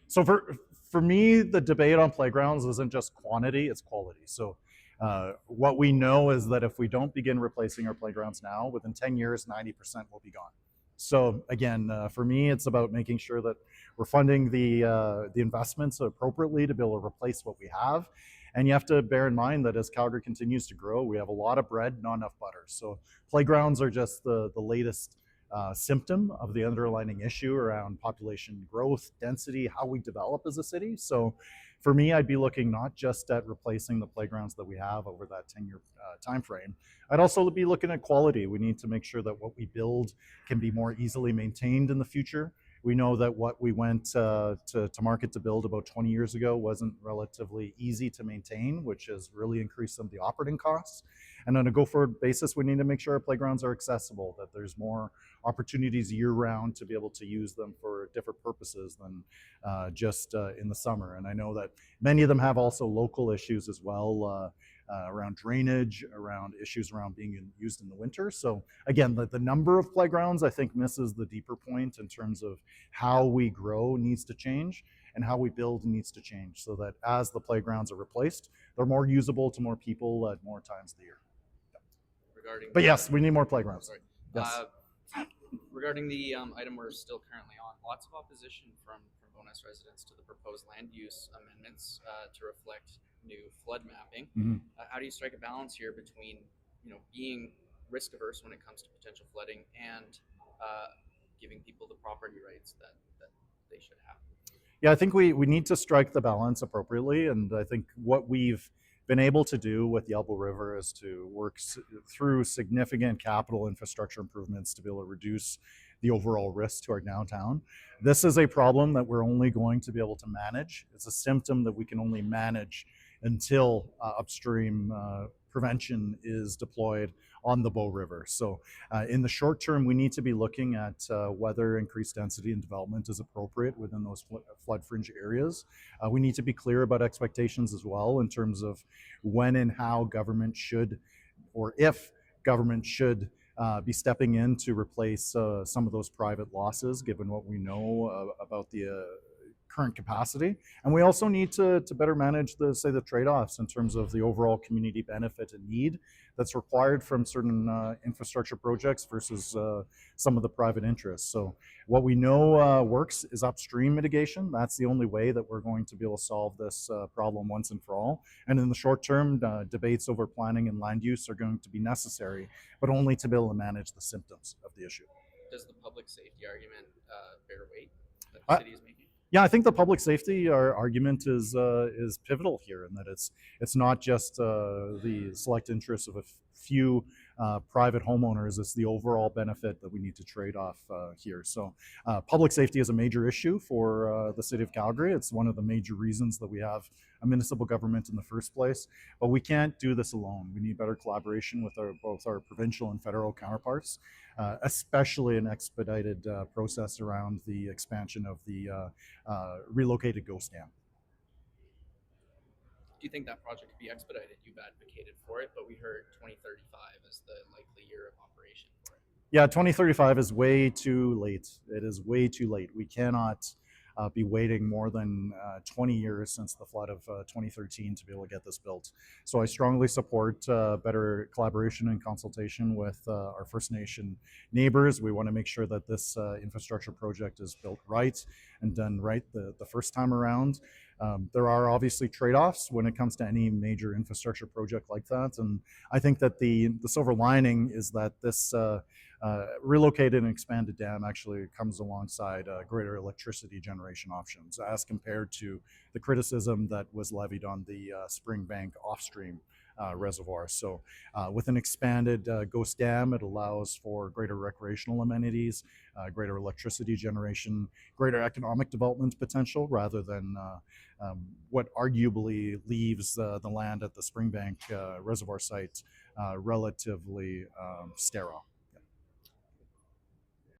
So for me, the debate on playgrounds isn't just quantity; it's quality. So what we know is that if we don't begin replacing our playgrounds now, within 10 years, 90% will be gone. So again, for me, it's about making sure that we're funding the investments appropriately to be able to replace what we have. And you have to bear in mind that as Calgary continues to grow, we have a lot of bread, not enough butter. So playgrounds are just the latest symptom of the underlying issue around population growth, density, how we develop as a city. So for me, I'd be looking not just at replacing the playgrounds that we have over that 10-year time frame. I'd also be looking at quality. We need to make sure that what we build can be more easily maintained in the future. We know that what we went to market to build about 20 years ago wasn't relatively easy to maintain, which has really increased some of the operating costs. And on a go-forward basis, we need to make sure our playgrounds are accessible, that there's more opportunities year-round to be able to use them for different purposes than just in the summer. And I know that many of them have also local issues as well, around drainage, around issues around being used in the winter. So again, the number of playgrounds I think misses the deeper point in terms of how we grow needs to change and how we build needs to change, so that as the playgrounds are replaced, they're more usable to more people at more times of the year. Regarding But yes, we need more playgrounds. Sorry. Yes. Regarding the item we're still currently on, lots of opposition from Bowness residents to the proposed land use amendments to reflect new flood mapping. How do you strike a balance here between, being risk averse when it comes to potential flooding and giving people the property rights that they should have? Yeah, I think we need to strike the balance appropriately, and I think what we've been able to do with the Elbow River is to work through significant capital infrastructure improvements to be able to reduce the overall risk to our downtown. This is a problem that we're only going to be able to manage. It's a symptom that we can only manage until upstream prevention is deployed on the Bow River. So in the short term, we need to be looking at whether increased density and development is appropriate within those flood fringe areas. We need to be clear about expectations as well in terms of when and how government should, or if government should be stepping in to replace some of those private losses, given what we know about the current capacity. And we also need to better manage the trade-offs in terms of the overall community benefit and need that's required from certain infrastructure projects versus some of the private interests. So what we know works is upstream mitigation. That's the only way that we're going to be able to solve this problem once and for all. And in the short term, debates over planning and land use are going to be necessary, but only to be able to manage the symptoms of the issue. Does the public safety argument bear weight that the city is making? Yeah, I think the public safety argument is pivotal here, in that it's not just the select interests of a few private homeowners. It's the overall benefit that we need to trade off here. So public safety is a major issue for the city of Calgary. It's one of the major reasons that we have a municipal government in the first place. But we can't do this alone. We need better collaboration with both our provincial and federal counterparts, especially an expedited process around the expansion of the relocated ghost dam. Do you think that project could be expedited? You've advocated for it, but we heard 2035 as the likely year of operation for it. Yeah, 2035 is way too late. It is way too late. We cannot be waiting more than 20 years since the flood of 2013 to be able to get this built. So I strongly support better collaboration and consultation with our First Nation neighbors. We want to make sure that this infrastructure project is built right and done right the first time around. There are obviously trade-offs when it comes to any major infrastructure project like that, and I think that the silver lining is that this relocated and expanded dam actually comes alongside greater electricity generation options as compared to the criticism that was levied on the Springbank off-stream reservoir. So with an expanded ghost dam, it allows for greater recreational amenities, greater electricity generation, greater economic development potential, rather than what arguably leaves the land at the Springbank reservoir site relatively sterile.